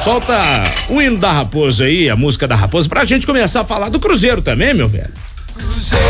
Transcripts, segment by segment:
Solta o hino da Raposa aí, a música da Raposa, pra gente começar a falar do Cruzeiro também, meu velho. Cruzeiro,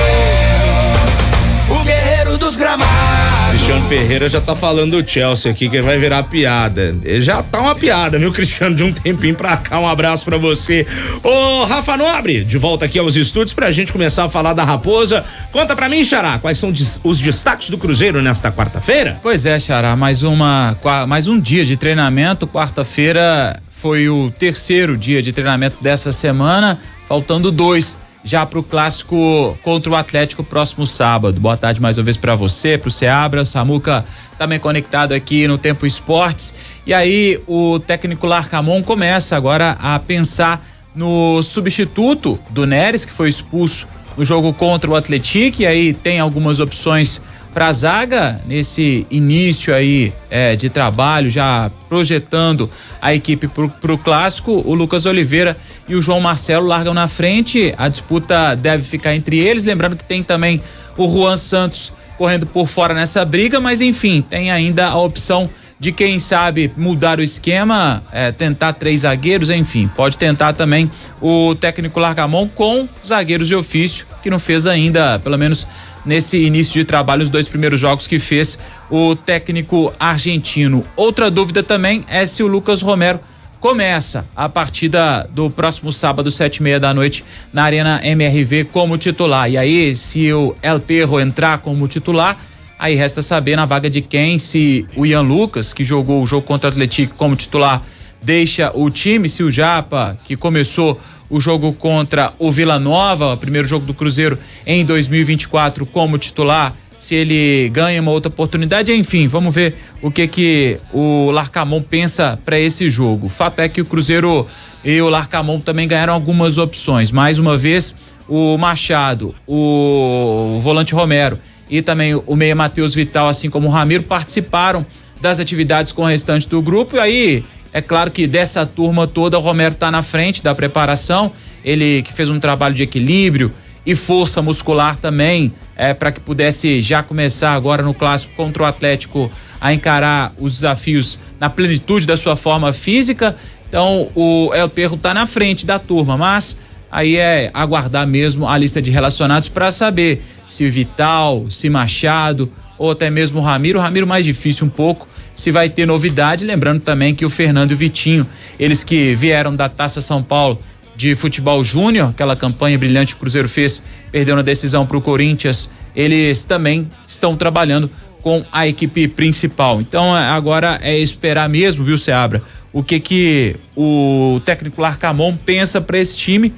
o guerreiro dos gramados. Cristiano Ferreira já tá falando do Chelsea aqui, que vai virar piada. Já tá uma piada, viu, Cristiano, de um tempinho pra cá. Um abraço pra você. Ô, Rafa Nobre, de volta aqui aos estúdios pra gente começar a falar da Raposa. Conta pra mim, Xará, quais são os destaques do Cruzeiro nesta quarta-feira? Pois é, Xará, mais um dia de treinamento. Quarta-feira foi o terceiro dia de treinamento dessa semana, faltando 2 já pro clássico contra o Atlético próximo sábado. Boa tarde mais uma vez pra você, pro Seabra, o Samuca também conectado aqui no Tempo Esportes. E aí o técnico Larcamon começa agora a pensar no substituto do Neres, que foi expulso no jogo contra o Atlético, e aí tem algumas opções pra zaga nesse início aí de trabalho, já projetando a equipe pro clássico. O Lucas Oliveira e o João Marcelo largam na frente, a disputa deve ficar entre eles, lembrando que tem também o Juan Santos correndo por fora nessa briga, mas enfim, tem ainda a opção de quem sabe mudar o esquema, tentar 3 zagueiros, enfim, pode tentar também o técnico Larcamon com zagueiros de ofício, que não fez ainda, pelo menos nesse início de trabalho, os 2 primeiros jogos que fez o técnico argentino. Outra dúvida também é se o Lucas Romero começa a partida do próximo sábado, 7:30 da noite, na Arena MRV como titular. E aí, se o El Perro entrar como titular, aí resta saber na vaga de quem, se o Ian Lucas, que jogou o jogo contra o Atlético como titular, deixa o time, se o Japa, que começou o jogo contra o Vila Nova, o primeiro jogo do Cruzeiro em 2024 como titular, se ele ganha uma outra oportunidade, enfim, vamos ver o que o Larcamon pensa para esse jogo. O fato é que o Cruzeiro e o Larcamon também ganharam algumas opções. Mais uma vez, o Machado, o volante Romero e também o meia Matheus Vital, assim como o Ramiro, participaram das atividades com o restante do grupo. E aí, é claro que dessa turma toda, o Romero está na frente da preparação, ele que fez um trabalho de equilíbrio e força muscular também, para que pudesse já começar agora no clássico contra o Atlético a encarar os desafios na plenitude da sua forma física. Então o El Perro está na frente da turma, mas aí é aguardar mesmo a lista de relacionados para saber se Vital, se Machado ou até mesmo o Ramiro mais difícil um pouco, se vai ter novidade. Lembrando também que o Fernando e o Vitinho, eles que vieram da Taça São Paulo de futebol júnior, aquela campanha brilhante que o Cruzeiro fez, perdeu na decisão pro Corinthians, eles também estão trabalhando com a equipe principal. Então agora é esperar mesmo, viu, Seabra, o que o técnico Larcamon pensa para esse time,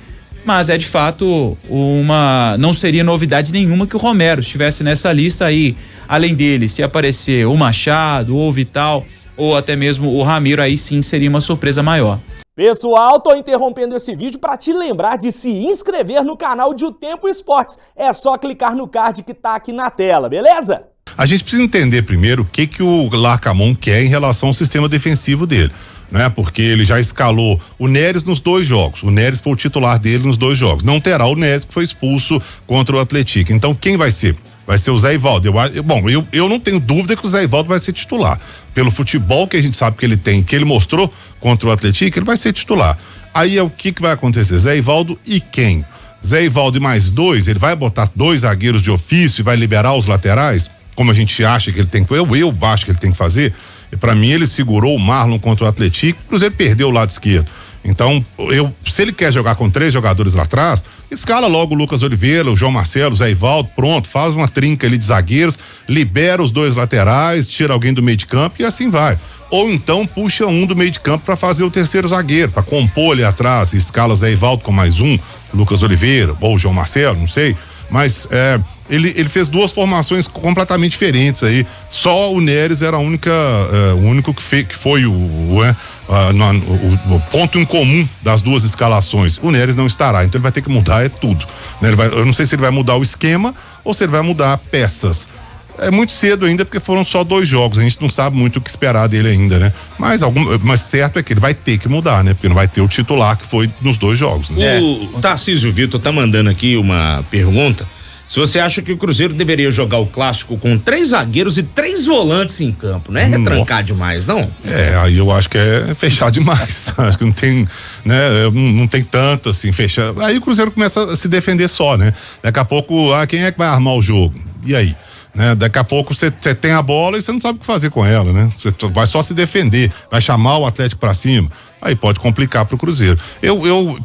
mas é de fato não seria novidade nenhuma que o Romero estivesse nessa lista aí. Além dele, se aparecer o Machado ou o Vital ou até mesmo o Ramiro, aí sim seria uma surpresa maior. Pessoal, tô interrompendo esse vídeo para te lembrar de se inscrever no canal de O Tempo Esportes. É só clicar no card que tá aqui na tela, beleza? A gente precisa entender primeiro o que o Larcamon quer em relação ao sistema defensivo dele, né? Porque ele já escalou o Neres nos 2 jogos. O Neres foi o titular dele nos 2 jogos. Não terá o Neres, que foi expulso contra o Atlético. Então quem vai ser? Vai ser o Zé Ivaldo. Eu não tenho dúvida que o Zé Ivaldo vai ser titular. Pelo futebol que a gente sabe que ele tem, que ele mostrou contra o Atlético, ele vai ser titular. Aí é o que vai acontecer? Zé Ivaldo e quem? Zé Ivaldo e mais 2, ele vai botar 2 zagueiros de ofício e vai liberar os laterais, como a gente acha que ele tem que fazer, eu acho que ele tem que fazer. E para mim ele segurou o Marlon contra o Atlético, o Cruzeiro perdeu o lado esquerdo. Então, se ele quer jogar com 3 jogadores lá atrás, escala logo o Lucas Oliveira, o João Marcelo, o Zé Ivaldo, pronto, faz uma trinca ali de zagueiros, libera os 2 laterais, tira alguém do meio de campo e assim vai. Ou então puxa um do meio de campo para fazer o terceiro zagueiro, para compor ali atrás, escala Zé Ivaldo com mais um, Lucas Oliveira ou João Marcelo, não sei, mas ele fez 2 formações completamente diferentes aí. Só o Neres era o único que foi o ponto em comum das 2 escalações. O Neres não estará, então ele vai ter que mudar tudo, né? Eu não sei se ele vai mudar o esquema ou se ele vai mudar peças. É muito cedo ainda, porque foram só 2 jogos, a gente não sabe muito o que esperar dele ainda, né? Mas certo é que ele vai ter que mudar, né? Porque não vai ter o titular que foi nos 2 jogos, né? O Tarcísio Vitor tá mandando aqui uma pergunta, se você acha que o Cruzeiro deveria jogar o clássico com 3 zagueiros e 3 volantes em campo, não é retrancar demais, não? Aí eu acho que é fechar demais. Acho que não tem, né? Não tem tanto assim, fechar. Aí o Cruzeiro começa a se defender só, né? Daqui a pouco, quem é que vai armar o jogo? E aí? Né? Daqui a pouco você tem a bola e você não sabe o que fazer com ela, né? Você vai só se defender, vai chamar o Atlético pra cima. Aí pode complicar pro Cruzeiro.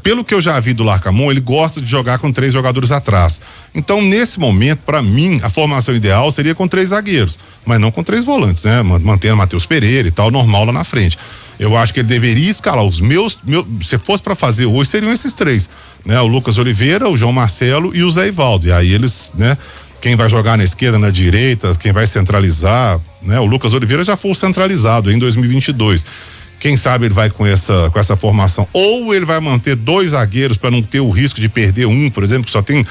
Pelo que eu já vi do Larcamon, ele gosta de jogar com 3 jogadores atrás. Então, nesse momento, pra mim, a formação ideal seria com 3 zagueiros, mas não com 3 volantes, né? Mantendo Matheus Pereira e tal, normal lá na frente. Eu acho que ele deveria escalar os meus se fosse pra fazer hoje, seriam esses 3, né? O Lucas Oliveira, o João Marcelo e o Zé Ivaldo. E aí eles, né? Quem vai jogar na esquerda, na direita, quem vai centralizar, né? O Lucas Oliveira já foi centralizado em 2022. Quem sabe ele vai com essa formação, ou ele vai manter 2 zagueiros para não ter o risco de perder um, por exemplo, que só tem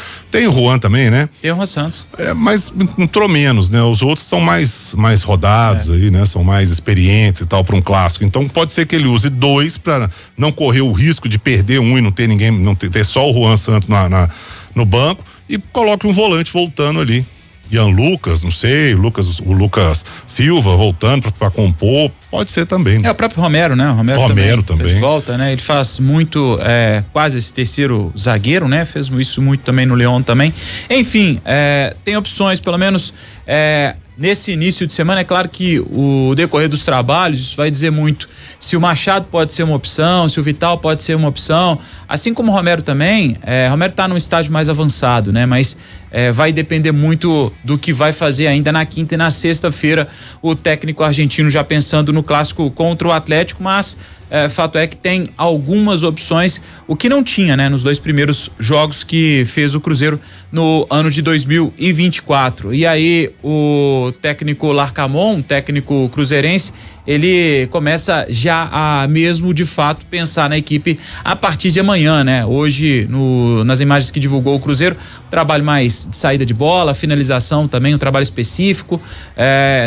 o Juan também, né? Tem o Juan Santos. Mas entrou menos, né? Os outros são mais rodados aí, né? São mais experientes e tal para um clássico. Então pode ser que ele use 2 para não correr o risco de perder um e não ter ninguém, não ter só o Juan Santos no banco, e coloque um volante voltando ali. Ian Lucas, não sei, o Lucas Silva voltando para compor, pode ser também. Né? O próprio Romero, né? O Romero também. De volta, né? Ele faz muito, quase esse terceiro zagueiro, né? Fez isso muito também no Leão também. Enfim, tem opções, pelo menos nesse início de semana. É claro que o decorrer dos trabalhos, isso vai dizer muito se o Machado pode ser uma opção, se o Vital pode ser uma opção, assim como o Romero também. Romero tá num estágio mais avançado, né? Mas vai depender muito do que vai fazer ainda na quinta e na sexta-feira o técnico argentino, já pensando no clássico contra o Atlético, mas fato é que tem algumas opções, o que não tinha, né, nos 2 primeiros jogos que fez o Cruzeiro no ano de 2024. E aí o técnico Larcamon, técnico cruzeirense, ele começa já a mesmo de fato pensar na equipe a partir de amanhã, né? Hoje, nas imagens que divulgou o Cruzeiro, trabalho mais de saída de bola, finalização também, um trabalho específico,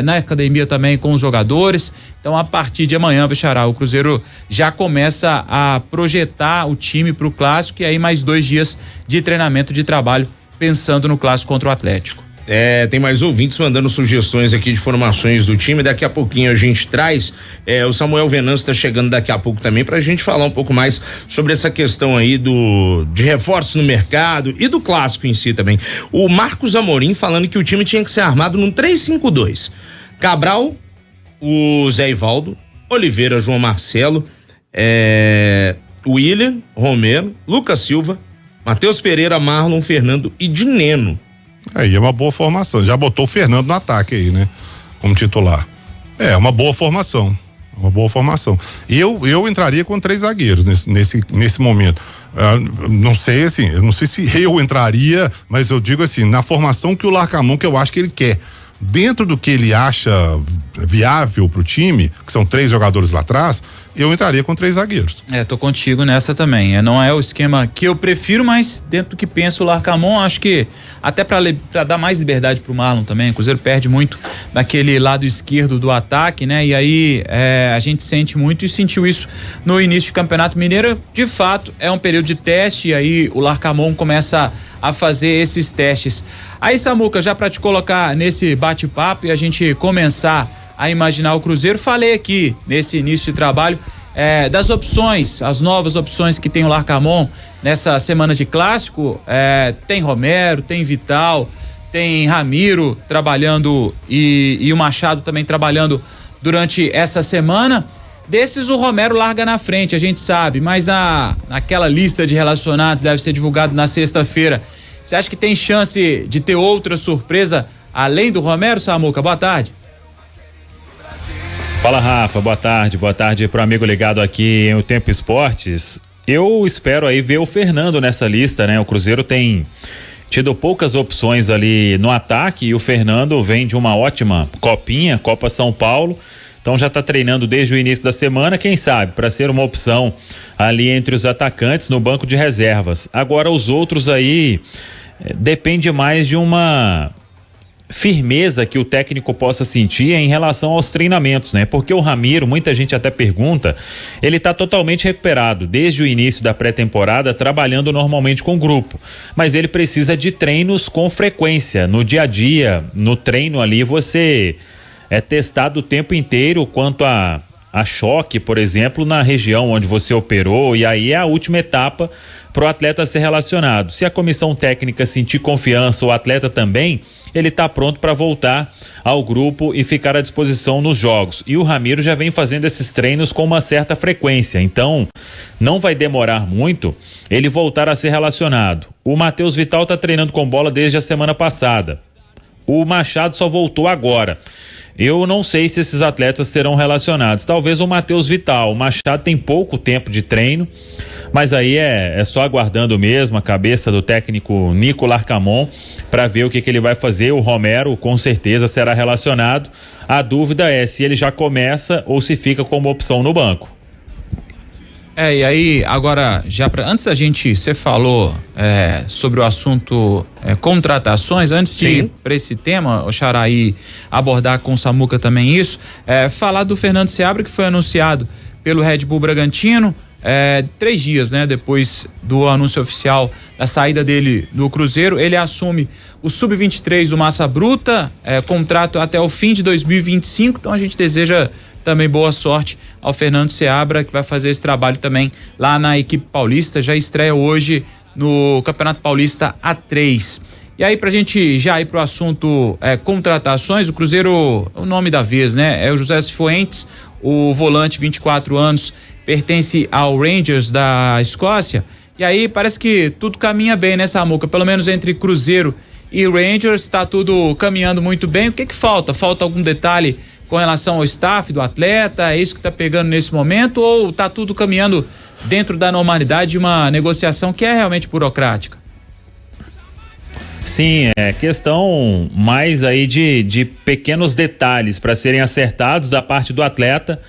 na academia também com os jogadores. Então, a partir de amanhã, Vexará, o Cruzeiro já começa a projetar o time para o clássico, e aí mais 2 dias de treinamento, de trabalho, pensando no clássico contra o Atlético. Tem mais ouvintes mandando sugestões aqui de formações do time. Daqui a pouquinho a gente traz. O Samuel Venâncio está chegando daqui a pouco também pra gente falar um pouco mais sobre essa questão aí de reforços no mercado e do clássico em si também. O Marcos Amorim falando que o time tinha que ser armado num 3-5-2. Cabral, o Zé Ivaldo, Oliveira, João Marcelo, William, Romero, Lucas Silva, Matheus Pereira, Marlon, Fernando e Dineno. Aí é uma boa formação. Já botou o Fernando no ataque aí, né? Como titular. Uma boa formação. Uma boa formação. Eu entraria com 3 zagueiros nesse momento. Não sei assim, eu não sei se eu entraria, mas eu digo assim, na formação que o Larcamon, que eu acho que ele quer. Dentro do que ele acha viável pro time, que são 3 jogadores lá atrás, eu entraria com 3 zagueiros. Tô contigo nessa também. Não é o esquema que eu prefiro, mas dentro do que pensa o Larcamon, acho que até para dar mais liberdade pro Marlon também. O Cruzeiro perde muito naquele lado esquerdo do ataque, né? E aí a gente sente muito, e sentiu isso no início do Campeonato Mineiro. De fato, é um período de teste, e aí o Larcamon começa a fazer esses testes. Aí, Samuca, já para te colocar nesse bate-papo e a gente começar a imaginar o Cruzeiro, falei aqui nesse início de trabalho das opções, as novas opções que tem o Larcamon nessa semana de clássico. Tem Romero, tem Vital, tem Ramiro trabalhando e o Machado também trabalhando durante essa semana. Desses, o Romero larga na frente, a gente sabe, mas naquela lista de relacionados, deve ser divulgado na sexta-feira. Você acha que tem chance de ter outra surpresa além do Romero, Samuca? Boa tarde. Fala, Rafa, boa tarde pro amigo ligado aqui em O Tempo Esportes. Eu espero aí ver o Fernando nessa lista, né? O Cruzeiro tem tido poucas opções ali no ataque, e o Fernando vem de uma ótima copinha, Copa São Paulo. Então já está treinando desde o início da semana, quem sabe, para ser uma opção ali entre os atacantes no banco de reservas. Agora os outros aí depende mais de uma firmeza que o técnico possa sentir em relação aos treinamentos, né? Porque o Ramiro, muita gente até pergunta, ele tá totalmente recuperado desde o início da pré-temporada, trabalhando normalmente com o grupo, mas ele precisa de treinos com frequência, no dia a dia, no treino ali você é testado o tempo inteiro quanto a choque, por exemplo, na região onde você operou, e aí é a última etapa para o atleta ser relacionado. Se a comissão técnica sentir confiança, o atleta também, ele está pronto para voltar ao grupo e ficar à disposição nos jogos. E o Ramiro já vem fazendo esses treinos com uma certa frequência, então não vai demorar muito ele voltar a ser relacionado. O Matheus Vital está treinando com bola desde a semana passada. O Machado só voltou agora. Eu não sei se esses atletas serão relacionados. Talvez o Matheus Vital. O Machado tem pouco tempo de treino, mas aí é só aguardando mesmo a cabeça do técnico Nico Larcamon para ver o que ele vai fazer. O Romero com certeza será relacionado. A dúvida é se ele já começa ou se fica como opção no banco. E aí, agora, antes da gente, você falou sobre o assunto contratações, antes de ir para esse tema, o Xaraí abordar com o Samuca também isso, falar do Fernando Seabra, que foi anunciado pelo Red Bull Bragantino, 3 dias, né, depois do anúncio oficial da saída dele do Cruzeiro, ele assume o Sub-23 do Massa Bruta, contrato até o fim de 2025, então a gente deseja também boa sorte ao Fernando Seabra, que vai fazer esse trabalho também lá na equipe paulista, já estreia hoje no Campeonato Paulista A3. E aí, pra gente já ir pro assunto contratações, o Cruzeiro, o nome da vez, né? É o José Cifuentes, o volante, 24 anos, pertence ao Rangers da Escócia. E aí parece que tudo caminha bem, né, Samuca? Pelo menos entre Cruzeiro e Rangers, tá tudo caminhando muito bem. O que falta? Falta algum detalhe com relação ao staff do atleta? É isso que tá pegando nesse momento, ou tá tudo caminhando dentro da normalidade de uma negociação que é realmente burocrática? Sim, é questão mais aí de pequenos detalhes para serem acertados da parte do atleta.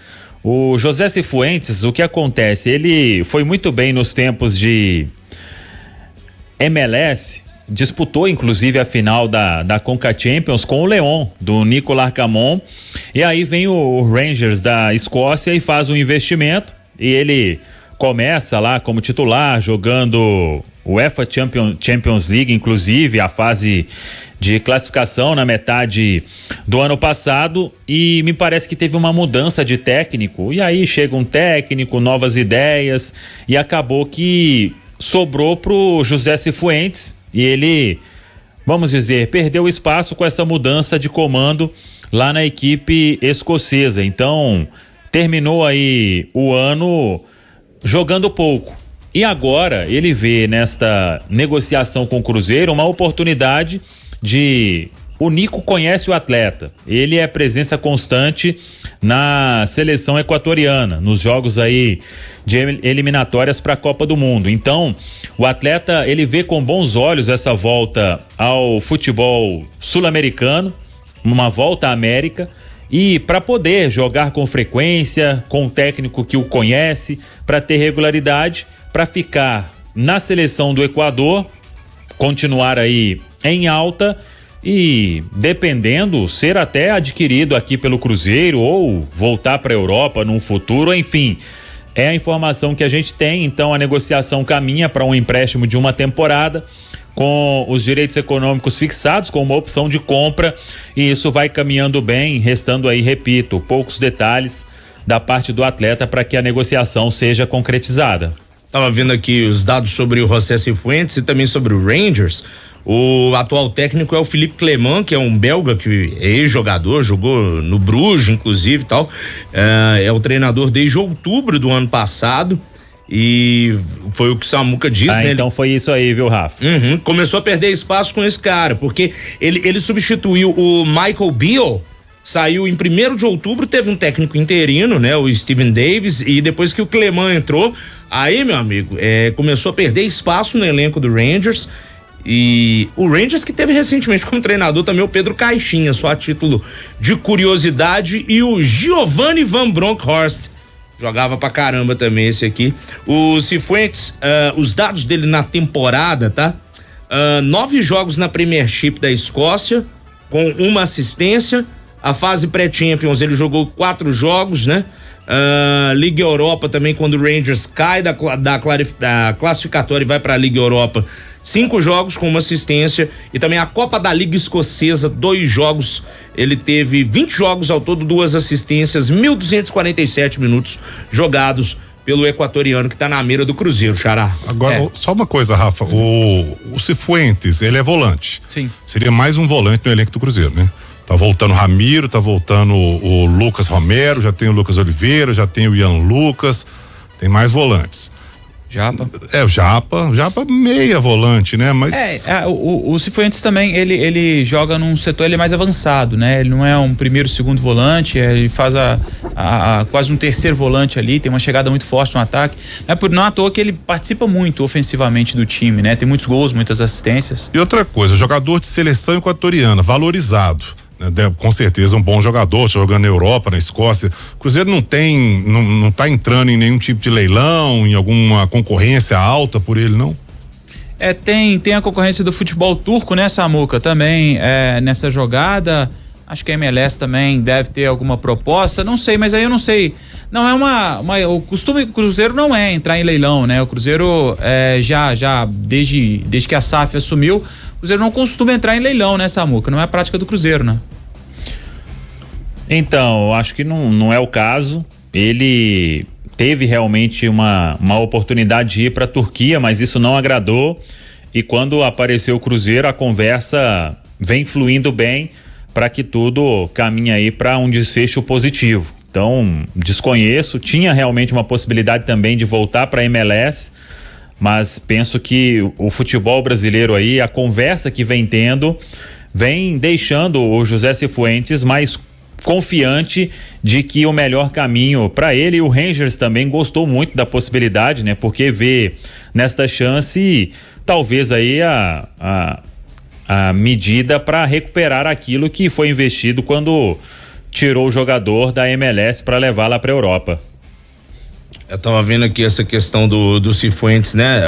O José Cifuentes, o que acontece? Ele foi muito bem nos tempos de MLS, disputou inclusive a final da Conca Champions com o Leon, do Nico Larcamon, e aí vem o Rangers da Escócia e faz um investimento, e ele começa lá como titular, jogando o UEFA Champions League, inclusive a fase de classificação na metade do ano passado, e me parece que teve uma mudança de técnico, e aí chega um técnico, novas ideias, e acabou que sobrou pro José Cifuentes, e ele, vamos dizer, perdeu espaço com essa mudança de comando lá na equipe escocesa. Então, terminou aí o ano jogando pouco. E agora ele vê nesta negociação com o Cruzeiro uma oportunidade de... O Nico conhece o atleta, ele é presença constante na seleção equatoriana, nos jogos aí de eliminatórias para a Copa do Mundo. Então, o atleta, ele vê com bons olhos essa volta ao futebol sul-americano, uma volta à América, e para poder jogar com frequência, com um técnico que o conhece, para ter regularidade, para ficar na seleção do Equador, continuar aí em alta e, dependendo, ser até adquirido aqui pelo Cruzeiro ou voltar para a Europa num futuro, enfim, é a informação que a gente tem. Então a negociação caminha para um empréstimo de uma temporada com os direitos econômicos fixados com uma opção de compra, e isso vai caminhando bem, restando aí, repito, poucos detalhes da parte do atleta para que a negociação seja concretizada. Tava vendo aqui os dados sobre o José Cifuentes e também sobre o Rangers. O atual técnico é o Philippe Clement, que é um belga que é ex-jogador, jogou no Bruges, inclusive, tal. É o treinador desde outubro do ano passado, e foi o que o Samuca disse, né? Então foi isso aí, viu, Rafa? Começou a perder espaço com esse cara, porque ele substituiu o Michael Beale, saiu em 1º de outubro, teve um técnico interino, né? O Steven Davis, e depois que o Clement entrou, aí, meu amigo, começou a perder espaço no elenco do Rangers. E o Rangers, que teve recentemente como treinador também o Pedro Caixinha, só a título de curiosidade, e o Giovanni Van Bronckhorst, jogava pra caramba também esse aqui. O Cifuentes, os dados dele na temporada, tá? 9 jogos na Premiership da Escócia, com uma assistência. A fase pré-Champions ele jogou 4 jogos, né? Liga Europa também, quando o Rangers cai da classificatória e vai para a Liga Europa, 5 jogos com uma assistência. E também a Copa da Liga Escocesa, 2 jogos. Ele teve 20 jogos ao todo, 2 assistências, 1.247 minutos jogados pelo equatoriano, que tá na mira do Cruzeiro, Xará. Agora, só uma coisa, Rafa, o Cifuentes, ele é volante. Sim. Seria mais um volante no elenco do Cruzeiro, né? Tá voltando o Ramiro, tá voltando o Lucas Romero, já tem o Lucas Oliveira, já tem o Ian Lucas, tem mais volantes. Japa. O Japa meia volante, né? Mas o Cifuentes também, ele joga num setor, ele é mais avançado, né? Ele não é um primeiro, segundo volante, ele faz quase um terceiro volante ali, tem uma chegada muito forte no ataque. Não à toa que ele participa muito ofensivamente do time, né? Tem muitos gols, muitas assistências. E outra coisa, jogador de seleção equatoriana, valorizado. Com certeza um bom jogador, jogando na Europa, na Escócia. O Cruzeiro não tá entrando em nenhum tipo de leilão, em alguma concorrência alta por ele, não? Tem a concorrência do futebol turco, né, Samuca, também nessa jogada. Acho que a MLS também deve ter alguma proposta, não sei, mas aí eu não sei. Não é o costume do Cruzeiro não é entrar em leilão, né? O Cruzeiro já desde que a SAF assumiu, o Cruzeiro não costuma entrar em leilão, né, Samuca? Não é a prática do Cruzeiro, né? Então, acho que não é o caso. Ele teve realmente uma oportunidade de ir para a Turquia, mas isso não agradou. E quando apareceu o Cruzeiro, a conversa vem fluindo bem para que tudo caminhe aí para um desfecho positivo. Então, desconheço, tinha realmente uma possibilidade também de voltar para a MLS, mas penso que o futebol brasileiro aí, a conversa que vem tendo, vem deixando o José Cifuentes mais confiante de que o melhor caminho para ele, e o Rangers também gostou muito da possibilidade, né? Porque vê nesta chance talvez aí a medida para recuperar aquilo que foi investido quando tirou o jogador da MLS para levar lá para Europa. Eu tava vendo aqui essa questão do Cifuentes, né?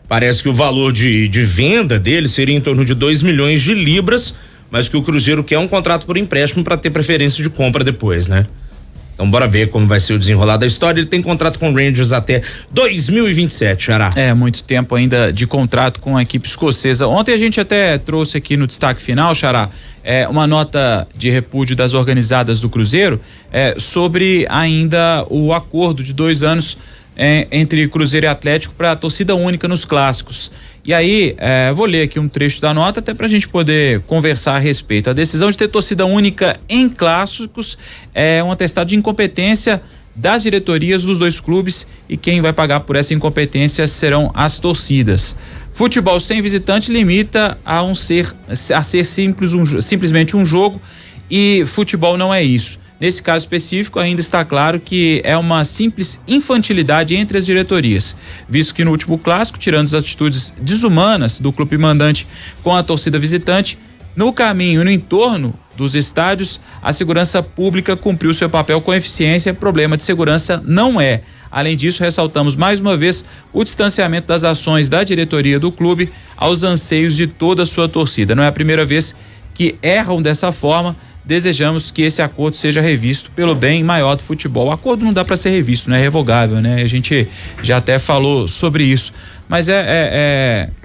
Parece que o valor de venda dele seria em torno de 2 milhões de libras, mas que o Cruzeiro quer um contrato por empréstimo para ter preferência de compra depois, né? Então bora ver como vai ser o desenrolar da história. Ele tem contrato com o Rangers até 2027, Xará. Muito tempo ainda de contrato com a equipe escocesa. Ontem a gente até trouxe aqui no destaque final, Xará, uma nota de repúdio das organizadas do Cruzeiro sobre ainda o acordo de 2 anos entre Cruzeiro e Atlético para a torcida única nos clássicos. E aí, vou ler aqui um trecho da nota até pra gente poder conversar a respeito. A decisão de ter torcida única em clássicos é um atestado de incompetência das diretorias dos 2 clubes, e quem vai pagar por essa incompetência serão as torcidas. Futebol sem visitante limita a ser simplesmente um jogo, e futebol não é isso. Nesse caso específico, ainda está claro que é uma simples infantilidade entre as diretorias, visto que no último clássico, tirando as atitudes desumanas do clube mandante com a torcida visitante, no caminho e no entorno dos estádios, a segurança pública cumpriu seu papel com eficiência. Problema de segurança não é. Além disso, ressaltamos mais uma vez o distanciamento das ações da diretoria do clube aos anseios de toda a sua torcida. Não é a primeira vez que erram dessa forma. Desejamos que esse acordo seja revisto pelo bem maior do futebol. O acordo não dá para ser revisto, não é revogável, né? A gente já até falou sobre isso, mas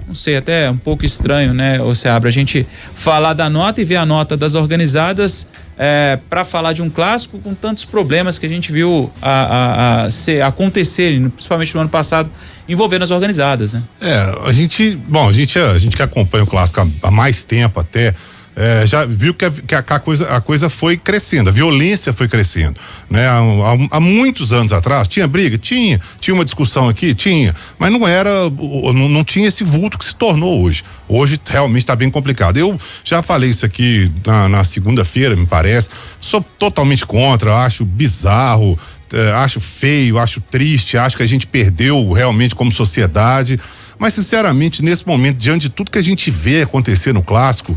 não sei, até um pouco estranho, né, Seabra, a gente falar da nota e ver a nota das organizadas para falar de um clássico com tantos problemas que a gente viu acontecerem, principalmente no ano passado, envolvendo as organizadas, né? A gente que acompanha o clássico há mais tempo até, já viu que a coisa foi crescendo, a violência foi crescendo, né? Há muitos anos atrás tinha briga, tinha uma discussão aqui, mas não tinha esse vulto que se tornou hoje. Hoje realmente está bem complicado. Eu já falei isso aqui na segunda-feira, me parece. Sou totalmente contra, acho bizarro, acho feio, acho triste, acho que a gente perdeu realmente como sociedade, mas sinceramente nesse momento, diante de tudo que a gente vê acontecer no clássico,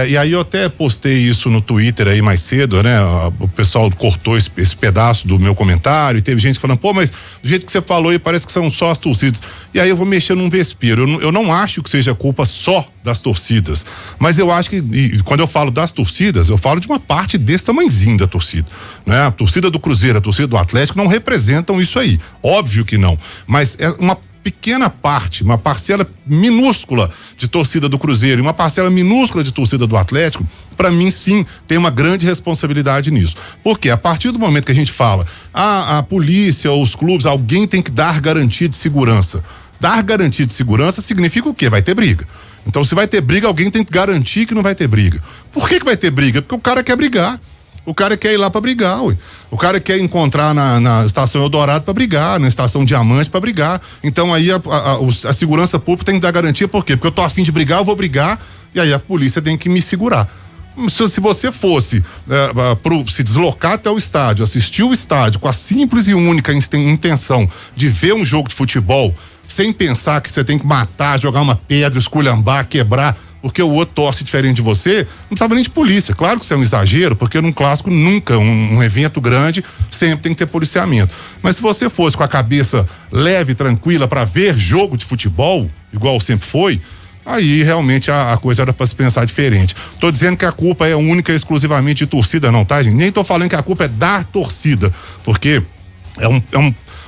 E aí eu até postei isso no Twitter aí mais cedo, né? O pessoal cortou esse pedaço do meu comentário e teve gente falando, pô, mas do jeito que você falou aí parece que são só as torcidas. E aí eu vou mexer num vespeiro. Eu não acho que seja culpa só das torcidas, mas eu acho que, quando eu falo das torcidas, eu falo de uma parte desse tamanhozinho da torcida, né? A torcida do Cruzeiro, a torcida do Atlético não representam isso aí, óbvio que não, mas é uma pequena parte, uma parcela minúscula de torcida do Cruzeiro e uma parcela minúscula de torcida do Atlético, para mim sim, tem uma grande responsabilidade nisso. Porque a partir do momento que a gente fala, a polícia ou os clubes, alguém tem que dar garantia de segurança. Dar garantia de segurança significa o quê? Vai ter briga. Então, se vai ter briga, alguém tem que garantir que não vai ter briga. Por que vai ter briga? Porque o cara quer brigar. O cara quer ir lá pra brigar, ué. O cara quer encontrar na estação Eldorado pra brigar, na estação Diamante pra brigar. Então aí a segurança pública tem que dar garantia, por quê? Porque eu tô a fim de brigar, eu vou brigar, e aí a polícia tem que me segurar. Se você fosse se deslocar até o estádio, assistir o estádio com a simples e única intenção de ver um jogo de futebol, sem pensar que você tem que matar, jogar uma pedra, esculhambar, quebrar, porque o outro torce diferente de você, não precisava nem de polícia. Claro que isso é um exagero, porque num clássico nunca, um evento grande, sempre tem que ter policiamento. Mas se você fosse com a cabeça leve, tranquila, para ver jogo de futebol, igual sempre foi, aí realmente a coisa era para se pensar diferente. Tô dizendo que a culpa é única e exclusivamente de torcida, não, tá, gente? Nem tô falando que a culpa é da torcida, porque é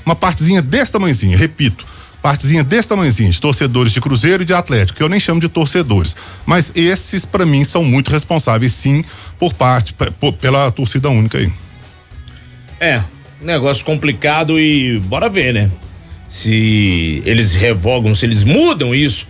uma partezinha desse tamanhozinho, repito, partezinha desse tamanhozinho, de torcedores de Cruzeiro e de Atlético, que eu nem chamo de torcedores, mas esses para mim são muito responsáveis sim pela torcida única aí. Negócio complicado e bora ver, né? Se eles revogam, se eles mudam isso,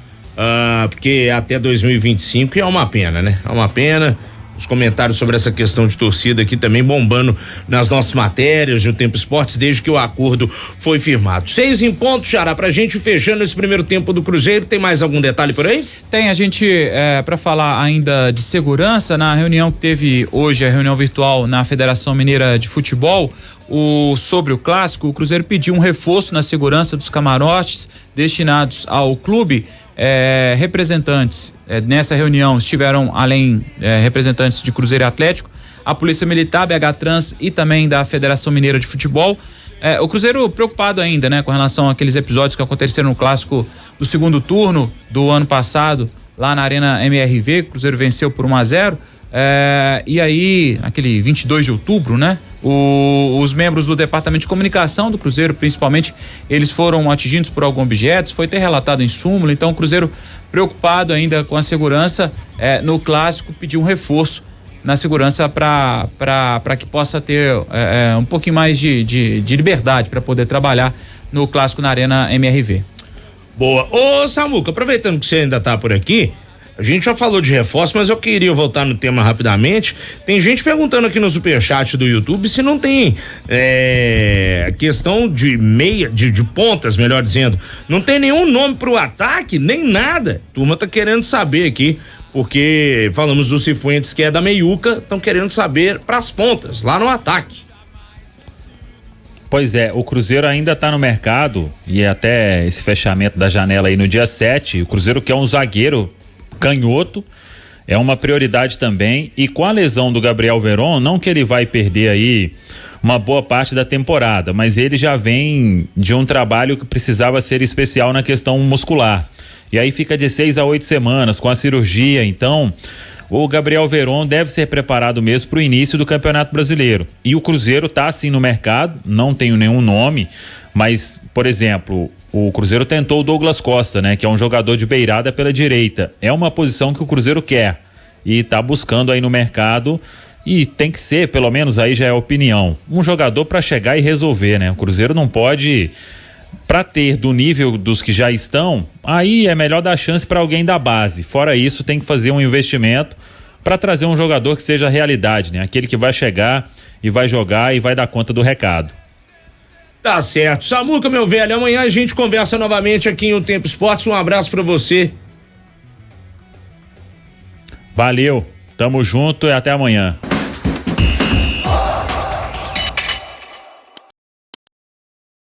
porque até 2025 é uma pena, né? É uma pena. Os comentários sobre essa questão de torcida aqui também bombando nas nossas matérias do Tempo Esportes desde que o acordo foi firmado. 6 em ponto, Xará, pra gente fechando esse primeiro tempo do Cruzeiro, tem mais algum detalhe por aí? Tem, a gente, pra falar ainda de segurança, na reunião que teve hoje, a reunião virtual na Federação Mineira de Futebol, sobre o clássico, o Cruzeiro pediu um reforço na segurança dos camarotes destinados ao clube. Representantes nessa reunião estiveram além representantes de Cruzeiro e Atlético, a Polícia Militar, BH Trans e também da Federação Mineira de Futebol. O Cruzeiro preocupado ainda, né, com relação àqueles episódios que aconteceram no clássico do segundo turno do ano passado, lá na Arena MRV, o Cruzeiro venceu por 1-0. E aí, naquele 22 de outubro, né? Os membros do Departamento de Comunicação do Cruzeiro, principalmente, eles foram atingidos por alguns objetos, foi até relatado em súmula. Então o Cruzeiro, preocupado ainda com a segurança no clássico, pediu um reforço na segurança para que possa ter um pouquinho mais de liberdade para poder trabalhar no clássico na Arena MRV. Boa. Ô Samuca, aproveitando que você ainda tá por aqui, a gente já falou de reforço, mas eu queria voltar no tema rapidamente. Tem gente perguntando aqui no superchat do YouTube se não tem questão de de pontas, melhor dizendo. Não tem nenhum nome pro ataque, nem nada. Turma tá querendo saber aqui, porque falamos do Cifuentes, que é da meiuca, estão querendo saber pras pontas, lá no ataque. Pois é, o Cruzeiro ainda tá no mercado e até esse fechamento da janela aí no dia 7, o Cruzeiro quer um zagueiro canhoto, é uma prioridade também, e com a lesão do Gabriel Veron, não que ele vai perder aí uma boa parte da temporada, mas ele já vem de um trabalho que precisava ser especial na questão muscular, e aí fica de 6 a 8 semanas com a cirurgia. Então o Gabriel Veron deve ser preparado mesmo para o início do Campeonato Brasileiro, e o Cruzeiro tá assim no mercado, não tenho nenhum nome, mas, por exemplo, o Cruzeiro tentou o Douglas Costa, né? Que é um jogador de beirada pela direita. É uma posição que o Cruzeiro quer e tá buscando aí no mercado, e tem que ser, pelo menos aí já é a opinião, um jogador para chegar e resolver, né? O Cruzeiro não pode, para ter do nível dos que já estão, aí é melhor dar chance para alguém da base. Fora isso, tem que fazer um investimento para trazer um jogador que seja realidade, né? Aquele que vai chegar e vai jogar e vai dar conta do recado. Tá certo. Samuca, meu velho, amanhã a gente conversa novamente aqui em O Tempo Esportes. Um abraço pra você. Valeu, tamo junto e até amanhã.